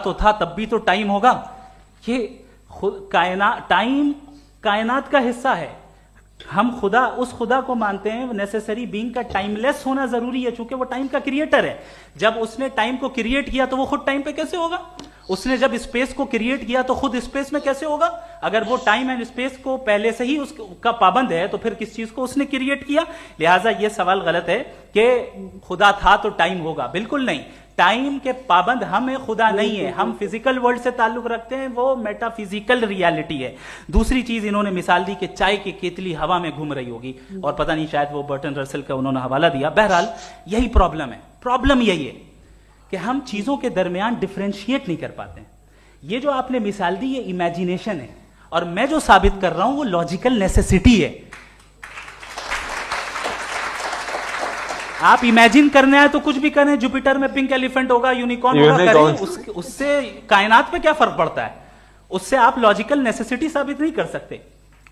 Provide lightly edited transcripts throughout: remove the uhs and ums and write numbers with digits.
तो था तब भी तो टाइम होगा। ये टाइम कायनात का हिस्सा है। हम खुदा उस खुदा को मानते हैं, नेसेसरी बीइंग का टाइमलेस होना जरूरी है, चूंकि वो टाइम का क्रिएटर है। जब उसने टाइम को क्रिएट किया तो वो खुद टाइम पे कैसे होगा? उसने जब स्पेस को क्रिएट किया तो खुद स्पेस में कैसे होगा? अगर वो टाइम एंड स्पेस को पहले से ही उसका पाबंद है तो फिर किस चीज को उसने क्रिएट किया? लिहाजा ये सवाल गलत है कि खुदा था तो टाइम होगा। बिल्कुल नहीं, टाइम के पाबंद हम है, खुदा नहीं है। हम फिजिकल वर्ल्ड से ताल्लुक रखते हैं, वो मेटाफिजिकल रियलिटी है। दूसरी चीज इन्होंने मिसाल दी कि चाय की केतली हवा में घूम रही होगी, और पता नहीं शायद वो बर्टन रसल का उन्होंने हवाला दिया। बहरहाल यही प्रॉब्लम है। प्रॉब्लम यही है कि हम चीजों के दरमियान डिफरेंशिएट नहीं कर पाते। ये जो आपने मिसाल दी ये इमेजिनेशन है, और मैं जो साबित कर रहा हूं वो लॉजिकल नेसेसिटी है। आप इमेजिन करने आए तो कुछ भी करें, जुपिटर में पिंक एलिफेंट होगा, यूनिकॉर्न होगा, करें, उससे कायनात पे क्या फर्क पड़ता है? उससे आप लॉजिकल नेसेसिटी साबित नहीं कर सकते।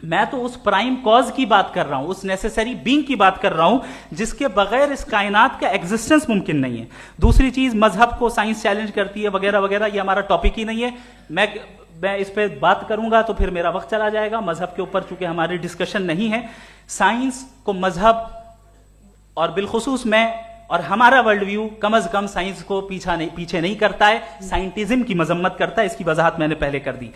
मैं तो उस प्राइम कॉज की बात कर रहा हूं, उस नेसेसरी बीइंग की बात कर रहा हूं जिसके बगैर इस कायनात का एग्जिस्टेंस मुमकिन नहीं है। दूसरी चीज, मजहब को साइंस चैलेंज करती है वगैरह वगैरह, ये हमारा टॉपिक ही नहीं है। मैं इस पे बात करूंगा तो फिर मेरा वक्त चला जाएगा। मजहब के ऊपर चूंकि हमारी डिस्कशन नहीं है, साइंस को मजहब और बिलखुसूस मैं और हमारा वर्ल्ड व्यू कम अज कम साइंस को पीछे नहीं करता है, साइंटिज्म की मजम्मत करता है। इसकी वजाहत मैंने पहले कर दी।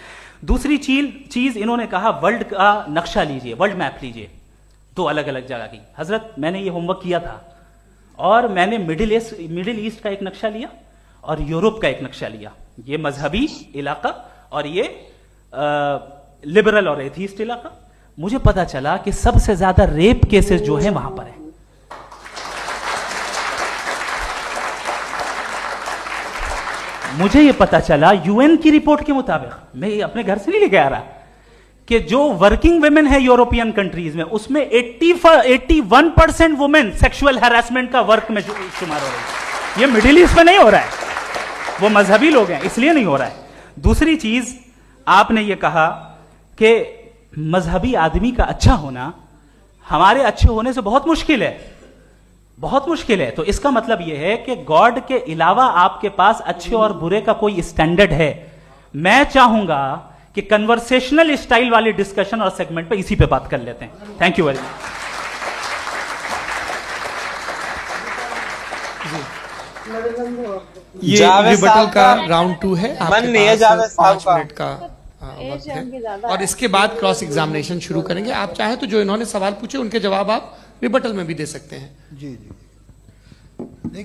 दूसरी चीज इन्होंने कहा वर्ल्ड का नक्शा लीजिए, वर्ल्ड मैप लीजिए, दो अलग अलग जगह की। हजरत मैंने ये होमवर्क किया था, और मैंने मिडिल ईस्ट का एक नक्शा लिया और यूरोप का एक नक्शा लिया। ये मजहबी इलाका और ये लिबरल और एथीस्ट इलाका। मुझे पता चला कि सबसे ज्यादा रेप केसेस जो है वहां पर है। मुझे ये पता चला यूएन की रिपोर्ट के मुताबिक, मैं ये अपने घर से नहीं लेके आ रहा, कि जो वर्किंग वुमेन है यूरोपियन कंट्रीज में, उसमें 81% वुमेन सेक्सुअल हैरेसमेंट का वर्क में शुमार हो रही है। ये मिडिल ईस्ट में नहीं हो रहा है, वो मजहबी लोग हैं इसलिए नहीं हो रहा है। दूसरी चीज, आपने ये कहा कि मजहबी आदमी का अच्छा होना हमारे अच्छे होने से बहुत मुश्किल है, बहुत मुश्किल है। तो इसका मतलब यह है कि गॉड के अलावा आपके पास अच्छे और बुरे का कोई स्टैंडर्ड है। मैं चाहूंगा कि कन्वर्सेशनल स्टाइल वाली डिस्कशन और सेगमेंट पे इसी पे बात कर लेते हैं। Thank you very much. ये रिबटल का राउंड 2 है, आपके पास 5 मिनट का वक्त है, और इसके बाद क्रॉस एग्जामिनेशन शुरू करेंगे। आप चाहें तो जो इन्होंने सवाल पूछे उनके जवाब आप रिबटल में भी दे सकते हैं। जी जी।